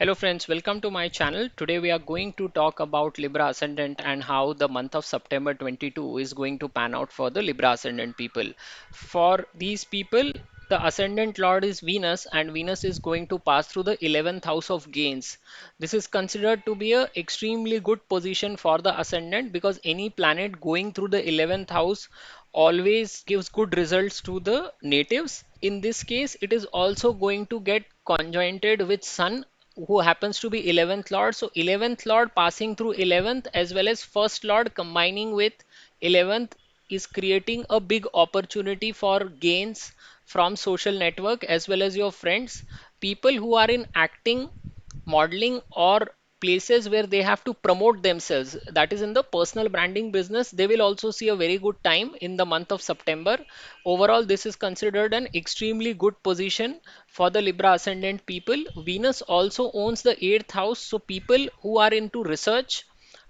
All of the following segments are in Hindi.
Hello friends, welcome to my channel. Today we are going to talk about Libra Ascendant and how the month of September 22 is going to pan out for the Libra Ascendant people. For these people, the Ascendant Lord is Venus and Venus is going to pass through the 11th house of gains. This is considered to be a extremely good position for the Ascendant because any planet going through the 11th house always gives good results to the natives. In this case, it is also going to get conjointed with Sun who happens to be 11th lord. So 11th lord passing through 11th as well as first lord combining with 11th is creating a big opportunity for gains from social network as well as your friends. People who are in acting, modeling or places where they have to promote themselves, that is in the personal branding business, they will also see a very good time in the month of September. Overall, this is considered an extremely good position for the Libra ascendant people. Venus also owns the 8th house, so people who are into research,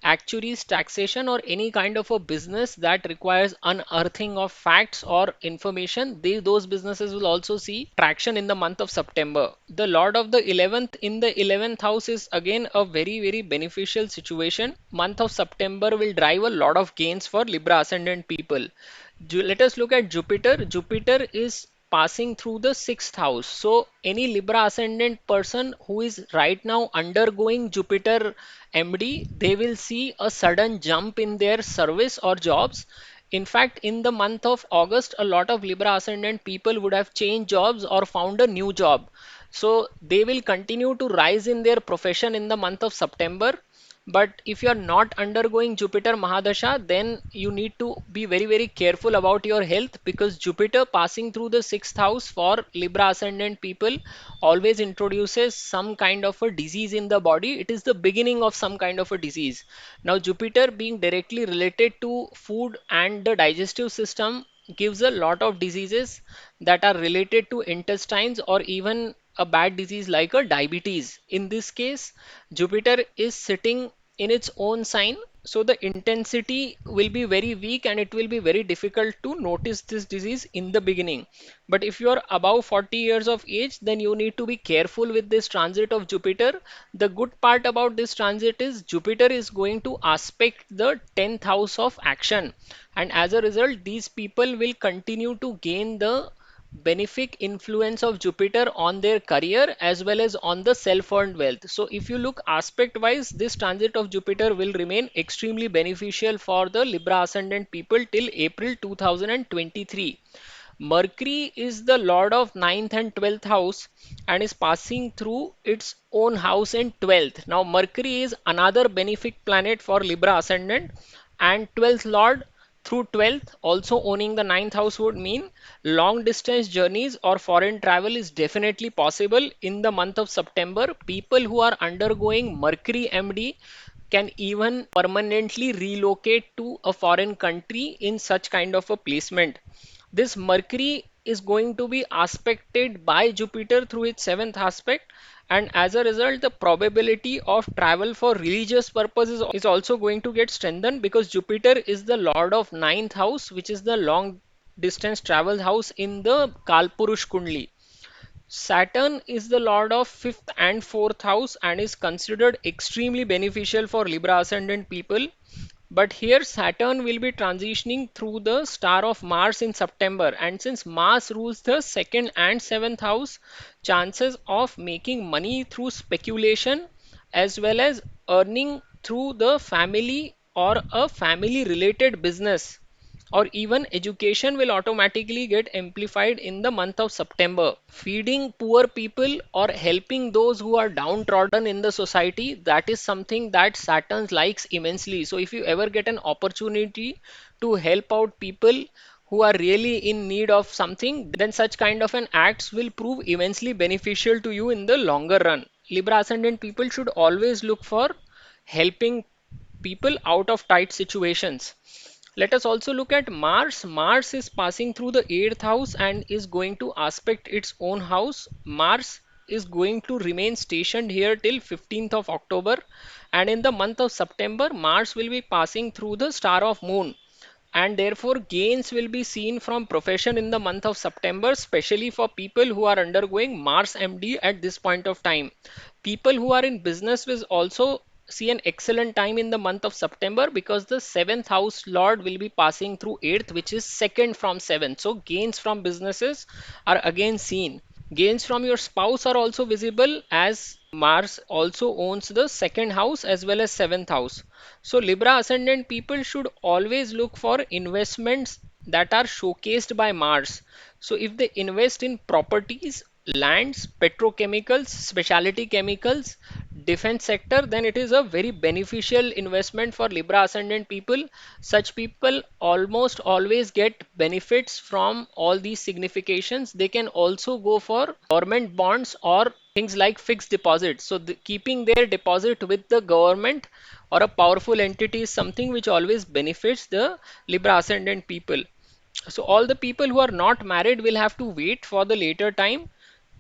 actuaries, taxation, or any kind of a business that requires unearthing of facts or information, those businesses will also see traction in the month of September. The Lord of the 11th in the 11th house is again a very beneficial situation. Month of September will drive a lot of gains for Libra ascendant people. Let us look at Jupiter. Jupiter is passing through the 6th house. So any Libra ascendant person who is right now undergoing Jupiter MD, they will see a sudden jump in their service or jobs. In fact, in the month of August, a lot of Libra ascendant people would have changed jobs or found a new job. So they will continue to rise in their profession in the month of September. But if you are not undergoing Jupiter Mahadasha, then you need to be very careful about your health because Jupiter passing through the 6th house for Libra ascendant people always introduces some kind of a disease in the body. It is the beginning of some kind of a disease. Now, Jupiter being directly related to food and the digestive system gives a lot of diseases that are related to intestines or even a bad disease like a diabetes. In this case, Jupiter is sitting in its own sign, so the intensity will be very weak and it will be very difficult to notice this disease in the beginning. But if you are above 40 years of age, then you need to be careful with this transit of Jupiter. The good part about this transit is Jupiter is going to aspect the 10th house of action, and as a result, these people will continue to gain the benefic influence of Jupiter on their career as well as on the self-earned wealth. So if you look aspect wise, this transit of Jupiter will remain extremely beneficial for the Libra ascendant people till April 2023. Mercury is the lord of 9th and 12th house and is passing through its own house in 12th. Now Mercury is another benefic planet for Libra ascendant, and 12th lord through 12th also owning the 9th house would mean long distance journeys or foreign travel is definitely possible in the month of September. People who are undergoing Mercury MD can even permanently relocate to a foreign country in such kind of a placement. This Mercury is going to be aspected by Jupiter through its 7th aspect, and as a result, the probability of travel for religious purposes is also going to get strengthened because Jupiter is the lord of 9th house, which is the long distance travel house in the Kalpurush Kundli. Saturn is the lord of 5th and 4th house and is considered extremely beneficial for Libra ascendant people. But here Saturn will be transitioning through the star of Mars in September, and since Mars rules the 2nd and 7th house, chances of making money through speculation as well as earning through the family or a family related business or even education will automatically get amplified in the month of September. Feeding poor people or helping those who are downtrodden in the society, that is something that Saturn likes immensely. So if you ever get an opportunity to help out people who are really in need of something, then such kind of an acts will prove immensely beneficial to you in the longer run. Libra ascendant people should always look for helping people out of tight situations. Let us also look at Mars. Mars is passing through the 8th house and is going to aspect its own house. Mars is going to remain stationed here till 15th of October, and in the month of September Mars will be passing through the star of Moon. and therefore gains will be seen from profession in the month of September, especially for people who are undergoing Mars MD at this point of time. People who are in business will also see an excellent time in the month of September, because the seventh house lord will be passing through eighth, which is second from seventh. So gains from businesses are again seen. Gains from your spouse are also visible, as Mars also owns the second house as well as seventh house. So Libra ascendant people should always look for investments that are showcased by Mars. So if they invest in properties, lands, petrochemicals, specialty chemicals, defense sector, then it is a very beneficial investment for Libra ascendant people. Such people almost always get benefits from all these significations. They can also go for government bonds or things like fixed deposits. So keeping their deposit with the government or a powerful entity is something which always benefits the Libra ascendant people. So all the people who are not married will have to wait for the later time,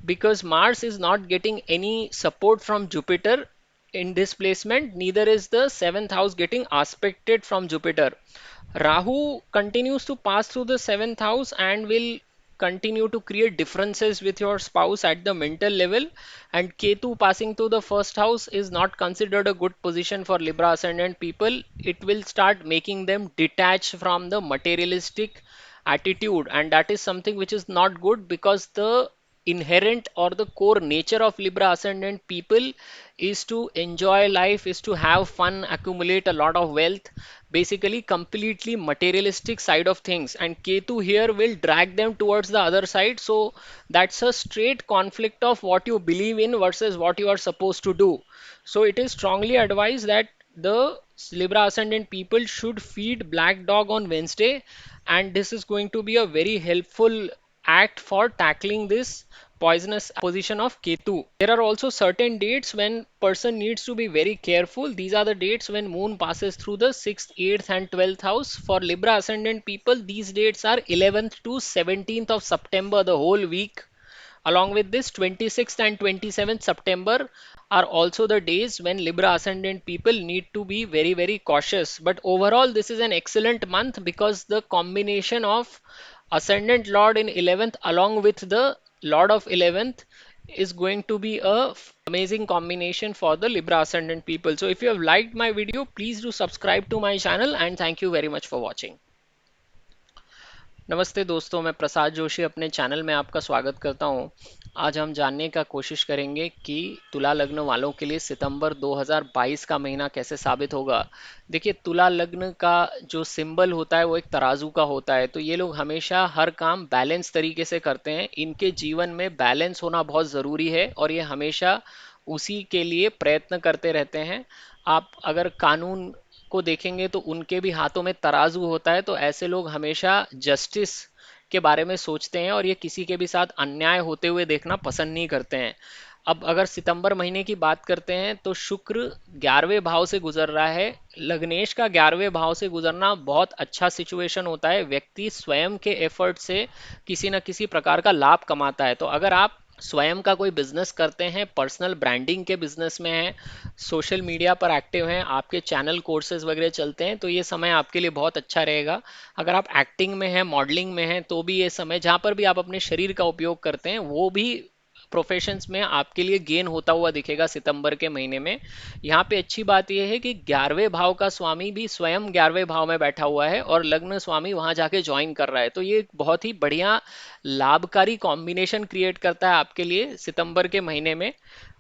because Mars is not getting any support from Jupiter in this placement, neither is the seventh house getting aspected from Jupiter. Rahu continues to pass through the seventh house and will continue to create differences with your spouse at the mental level. And Ketu passing through the first house is not considered a good position for Libra ascendant people. It will start making them detach from the materialistic attitude, and that is something which is not good, because the inherent or the core nature of Libra ascendant people is to enjoy life, is to have fun, accumulate a lot of wealth, basically completely materialistic side of things. And Ketu here will drag them towards the other side. So that's a straight conflict of what you believe in versus what you are supposed to do. So it is strongly advised that the Libra ascendant people should feed black dog on Wednesday, and this is going to be a very helpful act for tackling this poisonous opposition of Ketu. There are also certain dates when person needs to be very careful. These are the dates when moon passes through the 6th, 8th and 12th house. For Libra ascendant people, these dates are 11th to 17th of September, the whole week. Along with this, 26th and 27th September are also the days when Libra ascendant people need to be very, very cautious. But overall, this is an excellent month, because the combination of ascendant lord in 11th along with the lord of 11th is going to be a amazing combination for the Libra ascendant people. So if you have liked my video, please do subscribe to my channel, and thank you very much for watching. नमस्ते दोस्तों, मैं प्रसाद जोशी अपने चैनल में आपका स्वागत करता हूं। आज हम जानने का कोशिश करेंगे कि तुला लग्न वालों के लिए सितंबर 2022 का महीना कैसे साबित होगा। देखिए, तुला लग्न का जो सिंबल होता है वो एक तराजू का होता है, तो ये लोग हमेशा हर काम बैलेंस तरीके से करते हैं। इनके जीवन में बैलेंस होना बहुत ज़रूरी है और ये हमेशा उसी के लिए प्रयत्न करते रहते हैं। आप अगर कानून को देखेंगे तो उनके भी हाथों में तराजू होता है, तो ऐसे लोग हमेशा जस्टिस के बारे में सोचते हैं और ये किसी के भी साथ अन्याय होते हुए देखना पसंद नहीं करते हैं। अब अगर सितंबर महीने की बात करते हैं तो शुक्र 11वें भाव से गुजर रहा है। लग्नेश का 11वें भाव से गुजरना बहुत अच्छा सिचुएशन होता है। व्यक्ति स्वयं के एफर्ट से किसी न किसी प्रकार का लाभ कमाता है। तो अगर आप स्वयं का कोई बिजनेस करते हैं, पर्सनल ब्रांडिंग के बिजनेस में हैं, सोशल मीडिया पर एक्टिव हैं, आपके चैनल कोर्सेज वगैरह चलते हैं, तो ये समय आपके लिए बहुत अच्छा रहेगा। अगर आप एक्टिंग में हैं, मॉडलिंग में हैं, तो भी ये समय, जहाँ पर भी आप अपने शरीर का उपयोग करते हैं, वो भी प्रोफेशंस में आपके लिए गेन होता हुआ दिखेगा सितंबर के महीने में। यहाँ पे अच्छी बात यह है कि 11वें भाव का स्वामी भी स्वयं 11वें भाव में बैठा हुआ है और लग्न स्वामी वहां जाके ज्वाइन कर रहा है, तो ये बहुत ही बढ़िया लाभकारी कॉम्बिनेशन क्रिएट करता है आपके लिए सितंबर के महीने में।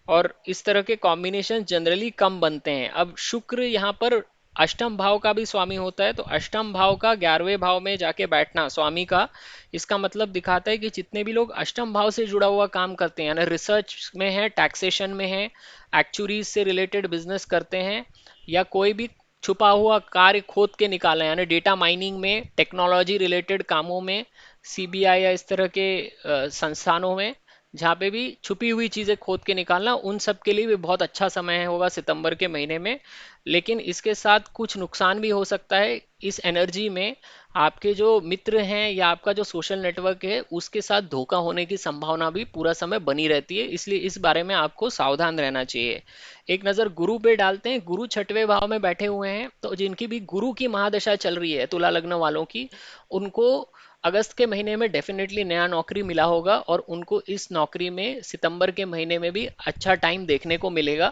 और इस तरह के कॉम्बिनेशन जनरली कम बनते हैं। अब शुक्र यहाँ पर अष्टम भाव का भी स्वामी होता है, तो अष्टम भाव का 11वें भाव में जाके बैठना स्वामी का, इसका मतलब दिखाता है कि जितने भी लोग अष्टम भाव से जुड़ा हुआ काम करते हैं, यानी रिसर्च में है, टैक्सेशन में है, एक्चुरीज से रिलेटेड बिजनेस करते हैं, या कोई भी छुपा हुआ कार्य खोद के निकालें, यानी डेटा माइनिंग में, टेक्नोलॉजी रिलेटेड कामों में, सीबीआई या इस तरह के संस्थानों में, जहाँ पे भी छुपी हुई चीजें खोद के निकालना, उन सब के लिए भी बहुत अच्छा समय होगा सितंबर के महीने में। लेकिन इसके साथ कुछ नुकसान भी हो सकता है। इस एनर्जी में आपके जो मित्र हैं या आपका जो सोशल नेटवर्क है उसके साथ धोखा होने की संभावना भी पूरा समय बनी रहती है, इसलिए इस बारे में आपको सावधान रहना चाहिए। एक नज़र गुरु पे डालते हैं। गुरु छठवें भाव में बैठे हुए हैं, तो जिनकी भी गुरु की महादशा चल रही है, तुला लग्न वालों की, उनको अगस्त के महीने में डेफिनेटली नया नौकरी मिला होगा और उनको इस नौकरी में सितंबर के महीने में भी अच्छा टाइम देखने को मिलेगा।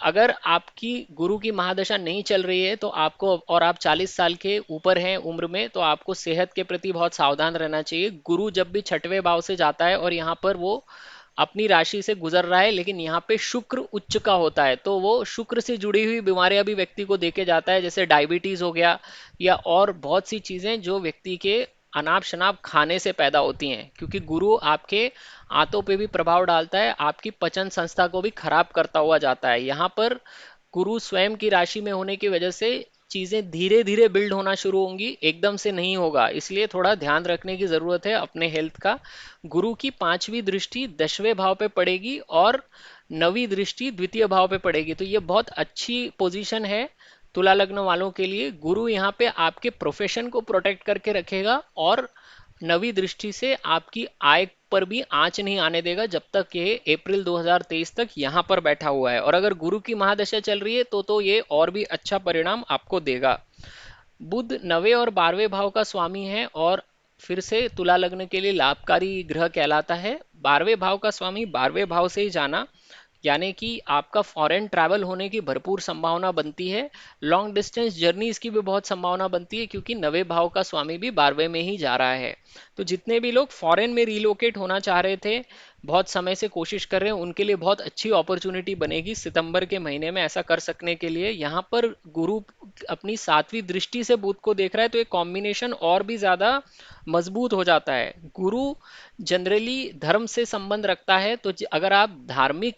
अगर आपकी गुरु की महादशा नहीं चल रही है तो आपको, और आप 40 साल के ऊपर हैं उम्र में, तो आपको सेहत के प्रति बहुत सावधान रहना चाहिए। गुरु जब भी छठवें भाव से जाता है और यहाँ पर वो अपनी राशि से गुजर रहा है, लेकिन यहाँ पे शुक्र उच्च का होता है, तो वो शुक्र से जुड़ी हुई बीमारियां भी व्यक्ति को देके जाता है, जैसे डायबिटीज हो गया या और बहुत सी चीजें जो व्यक्ति के अनाप शनाप खाने से पैदा होती हैं, क्योंकि गुरु आपके आंतों पे भी प्रभाव डालता है, आपकी पचन संस्था को भी खराब करता हुआ जाता है। यहाँ पर गुरु स्वयं की राशि में होने की वजह से चीजें धीरे धीरे बिल्ड होना शुरू होंगी, एकदम से नहीं होगा, इसलिए थोड़ा ध्यान रखने की जरूरत है अपने हेल्थ का। गुरु की पांचवी दृष्टि 10वें भाव पे पड़ेगी और नवी दृष्टि द्वितीय भाव पे पड़ेगी, तो ये बहुत अच्छी पोजीशन है तुला लग्न वालों के लिए। गुरु यहाँ पे आपके प्रोफेशन को प्रोटेक्ट करके रखेगा और नवी दृष्टि से आपकी आय पर भी आंच नहीं आने देगा जब तक ये अप्रैल 2023 तक यहाँ पर बैठा हुआ है। और अगर गुरु की महादशा चल रही है तो ये और भी अच्छा परिणाम आपको देगा। बुध 9वें और 12वें भाव का स्वामी है और फिर से तुला लग्न के लिए लाभकारी ग्रह कहलाता है। 12वें भाव का स्वामी 12वें भाव से ही जाना, यानी कि आपका फॉरेन ट्रैवल होने की भरपूर संभावना बनती है। लॉन्ग डिस्टेंस जर्नीज की भी बहुत संभावना बनती है, क्योंकि 9वें भाव का स्वामी भी 12वें में ही जा रहा है। तो जितने भी लोग फॉरेन में रिलोकेट होना चाह रहे थे, बहुत समय से कोशिश कर रहे हैं, उनके लिए बहुत अच्छी अपॉर्चुनिटी बनेगी सितंबर के महीने में ऐसा कर सकने के लिए। यहाँ पर गुरु अपनी 7वीं दृष्टि से बुध को देख रहा है, तो ये कॉम्बिनेशन और भी ज्यादा मजबूत हो जाता है। गुरु जनरली धर्म से संबंध रखता है, तो अगर आप धार्मिक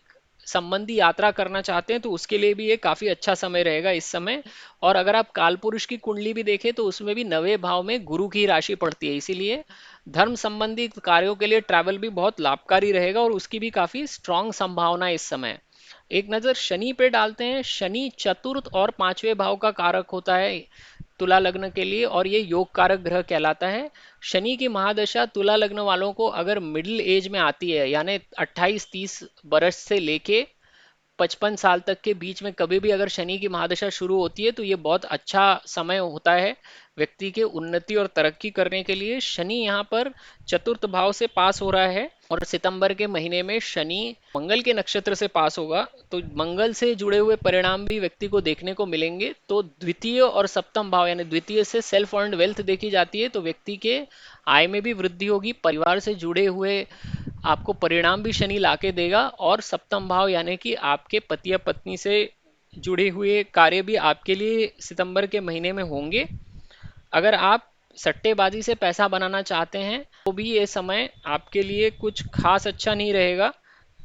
संबंधी यात्रा करना चाहते हैं तो उसके लिए भी ये काफी अच्छा समय रहेगा इस समय। और अगर आप कालपुरुष की कुंडली भी देखें तो उसमें भी 9वें भाव में गुरु की राशि पड़ती है, इसीलिए धर्म संबंधी कार्यों के लिए ट्रैवल भी बहुत लाभकारी रहेगा और उसकी भी काफी स्ट्रांग संभावना है इस समय। एक नजर शनि पे डालते हैं। शनि चतुर्थ और 5वें भाव का कारक होता है तुला लग्न के लिए, और ये योग कारक ग्रह कहलाता है। शनि की महादशा तुला लग्न वालों को अगर मिडिल एज में आती है, यानी 28-30 बरस से लेके 55 साल तक के बीच में कभी भी अगर शनि की महादशा शुरू होती है, तो ये बहुत अच्छा समय होता है व्यक्ति के उन्नति और तरक्की करने के लिए। शनि यहाँ पर चतुर्थ भाव से पास हो रहा है और सितंबर के महीने में शनि मंगल के नक्षत्र से पास होगा, तो मंगल से जुड़े हुए परिणाम भी व्यक्ति को देखने को मिलेंगे। तो द्वितीय और सप्तम भाव, यानी द्वितीय से सेल्फ अर्न्ड वेल्थ देखी जाती है, तो व्यक्ति के आय में भी वृद्धि होगी, परिवार से जुड़े हुए आपको परिणाम भी शनि लाके देगा। और सप्तम भाव यानी कि आपके पति या पत्नी से जुड़े हुए कार्य भी आपके लिए सितंबर के महीने में होंगे। अगर आप सट्टेबाजी से पैसा बनाना चाहते हैं तो भी ये समय आपके लिए कुछ खास अच्छा नहीं रहेगा।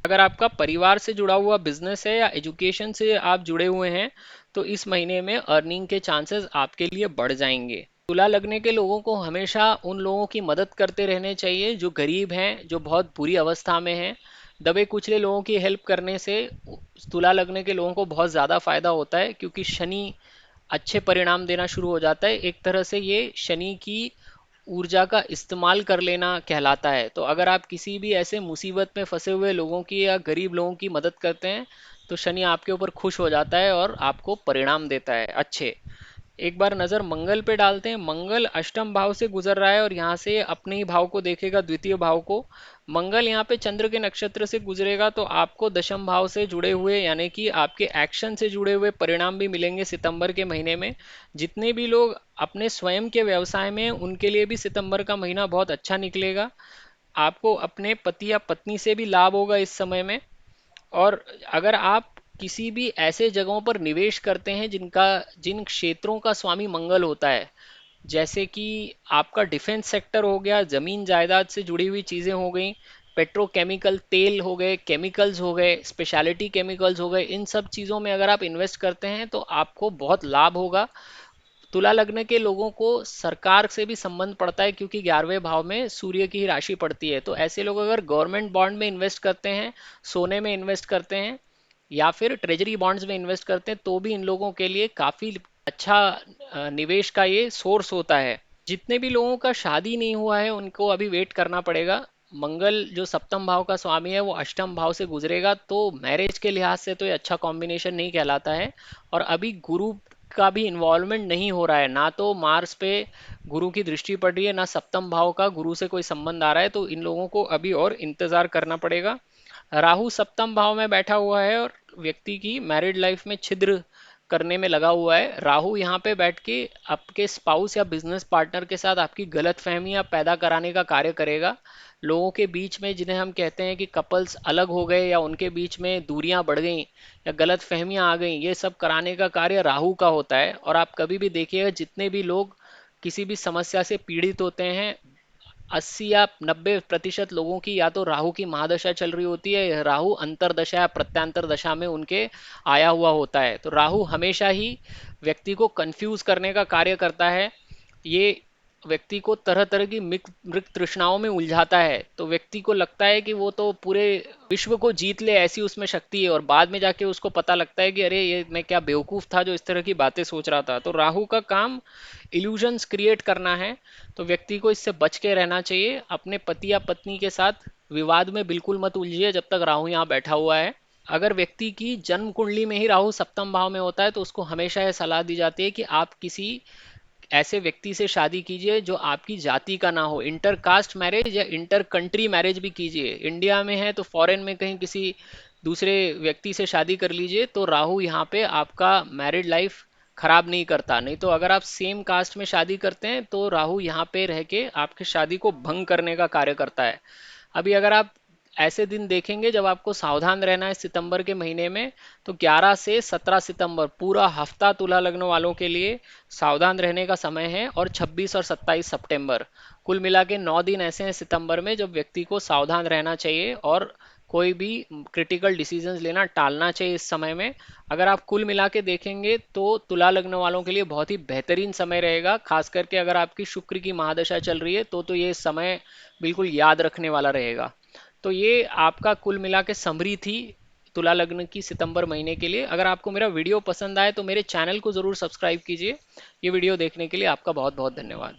अगर आपका परिवार से जुड़ा हुआ बिजनेस है या एजुकेशन से आप जुड़े हुए हैं तो इस महीने में अर्निंग के चांसेस आपके लिए बढ़ जाएंगे। तुला लगने के लोगों को हमेशा उन लोगों की मदद करते रहने चाहिए जो गरीब हैं, जो बहुत बुरी अवस्था में हैं। दबे कुचले लोगों की हेल्प करने से तुला लगने के लोगों को बहुत ज़्यादा फायदा होता है, क्योंकि शनि अच्छे परिणाम देना शुरू हो जाता है। एक तरह से ये शनि की ऊर्जा का इस्तेमाल कर लेना कहलाता है। तो अगर आप किसी भी ऐसे मुसीबत में फंसे हुए लोगों की या गरीब लोगों की मदद करते हैं तो शनि आपके ऊपर खुश हो जाता है और आपको परिणाम देता है अच्छे। एक बार नजर मंगल पे डालते हैं। मंगल अष्टम भाव से गुजर रहा है और यहाँ से अपने ही भाव को देखेगा, द्वितीय भाव को। मंगल यहाँ पे चंद्र के नक्षत्र से गुजरेगा तो आपको दशम भाव से जुड़े हुए, यानी कि आपके एक्शन से जुड़े हुए परिणाम भी मिलेंगे सितंबर के महीने में। जितने भी लोग अपने स्वयं के व्यवसाय में हैं, उनके लिए भी सितंबर का महीना बहुत अच्छा निकलेगा। आपको अपने पति या पत्नी से भी लाभ होगा इस समय में। और अगर आप किसी भी ऐसे जगहों पर निवेश करते हैं जिन क्षेत्रों का स्वामी मंगल होता है, जैसे कि आपका डिफेंस सेक्टर हो गया, जमीन जायदाद से जुड़ी हुई चीजें हो गई, पेट्रोकेमिकल तेल हो गए, केमिकल्स हो गए, स्पेशलिटी केमिकल्स हो गए, इन सब चीजों में अगर आप इन्वेस्ट करते हैं तो आपको बहुत लाभ होगा। तुला लग्न के लोगों को सरकार से भी संबंध पड़ता है, क्योंकि 11वें भाव में सूर्य की ही राशि पड़ती है। तो ऐसे लोग अगर गवर्नमेंट बॉन्ड में इन्वेस्ट करते हैं, सोने में इन्वेस्ट करते हैं, या फिर ट्रेजरी बॉन्ड्स में इन्वेस्ट करते हैं, तो भी इन लोगों के लिए काफी अच्छा निवेश का ये सोर्स होता है। जितने भी लोगों का शादी नहीं हुआ है उनको अभी वेट करना पड़ेगा। मंगल जो सप्तम भाव का स्वामी है वो अष्टम भाव से गुजरेगा, तो मैरिज के लिहाज से तो ये अच्छा कॉम्बिनेशन नहीं कहलाता है। और अभी गुरु का भी इन्वॉल्वमेंट नहीं हो रहा है, ना तो मार्स पे गुरु की दृष्टि पड़ रही है, ना सप्तम भाव का गुरु से कोई संबंध आ रहा है। तो इन लोगों को अभी और इंतजार करना पड़ेगा। राहु सप्तम भाव में बैठा हुआ है और व्यक्ति की मैरिड लाइफ में छिद्र करने में लगा हुआ है। राहु यहाँ पे बैठ के आपके स्पाउस या बिजनेस पार्टनर के साथ आपकी गलत फहमियां पैदा कराने का कार्य करेगा। लोगों के बीच में, जिन्हें हम कहते हैं कि कपल्स अलग हो गए या उनके बीच में दूरियां बढ़ गई या गलत फहमियां आ गई, ये सब कराने का कार्य राहु का होता है। और आप कभी भी देखिएगा, जितने भी लोग किसी भी समस्या से पीड़ित होते हैं, 80 या 90% लोगों की या तो राहु की महादशा चल रही होती है, या राहु अंतरदशा या प्रत्यांतर दशा में उनके आया हुआ होता है। तो राहु हमेशा ही व्यक्ति को कंफ्यूज करने का कार्य करता है। ये व्यक्ति को तरह तरह की मृग तृष्णाओं में उलझाता है। तो व्यक्ति को लगता है कि वो तो पूरे विश्व को जीत ले, ऐसी उसमें शक्ति है, और बाद में जाके उसको पता लगता है कि अरे ये मैं क्या बेवकूफ था जो इस तरह की बातें सोच रहा था। तो राहु का काम इल्यूजन्स क्रिएट करना है। तो व्यक्ति को इससे बच के रहना चाहिए। अपने पति या पत्नी के साथ विवाद में बिल्कुल मत उलझिए जब तक राहु यहाँ बैठा हुआ है। अगर व्यक्ति की जन्म कुंडली में ही राहु सप्तम भाव में होता है तो उसको हमेशा यह सलाह दी जाती है कि आप किसी ऐसे व्यक्ति से शादी कीजिए जो आपकी जाति का ना हो। इंटर कास्ट मैरिज या इंटर कंट्री मैरिज भी कीजिए। इंडिया में है तो फॉरेन में कहीं किसी दूसरे व्यक्ति से शादी कर लीजिए, तो राहु यहाँ पे आपका मैरिड लाइफ खराब नहीं करता। नहीं तो अगर आप सेम कास्ट में शादी करते हैं तो राहु यहाँ पे रह के आपकी शादी को भंग करने का कार्य करता है। अभी अगर आप ऐसे दिन देखेंगे जब आपको सावधान रहना है सितंबर के महीने में, तो 11 से 17 सितंबर पूरा हफ्ता तुला लग्न वालों के लिए सावधान रहने का समय है। और 26 और 27 सितंबर, कुल मिला के 9 दिन ऐसे हैं सितंबर में जब व्यक्ति को सावधान रहना चाहिए और कोई भी क्रिटिकल डिसीजंस लेना टालना चाहिए इस समय में। अगर आप कुल मिला के देखेंगे तो तुला लग्न वालों के लिए बहुत ही बेहतरीन समय रहेगा। खास करके अगर आपकी शुक्र की महादशा चल रही है तो ये समय बिल्कुल याद रखने वाला रहेगा। तो ये आपका कुल मिला के समरी थी तुला लग्न की सितंबर महीने के लिए। अगर आपको मेरा वीडियो पसंद आए तो मेरे चैनल को ज़रूर सब्सक्राइब कीजिए। ये वीडियो देखने के लिए आपका बहुत बहुत धन्यवाद।